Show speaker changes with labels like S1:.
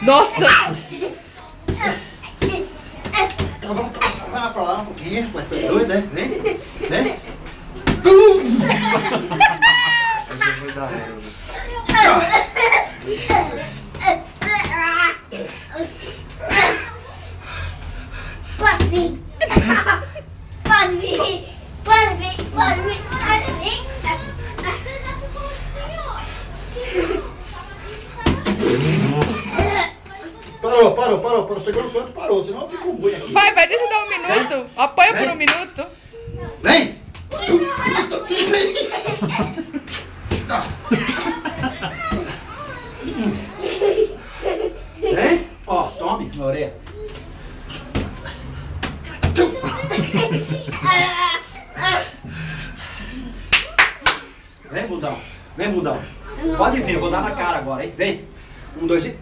S1: Nossa!
S2: Então vamos pra lá um pouquinho, mas tu é doido, né? Vem, vem.
S3: Pode vir. Pode vir. Pode vir. Pode vir. Pode vir.
S2: Parou. Chegou no canto, parou, senão fica ruim aqui.
S1: Vai, deixa eu dar um minuto. Apoia por um minuto.
S2: Vem! Vem! Ó, tome na orelha. Vem, bundão. Vem, bundão. Pode vir, eu vou dar na cara agora, hein? Vem. 1, 2 e...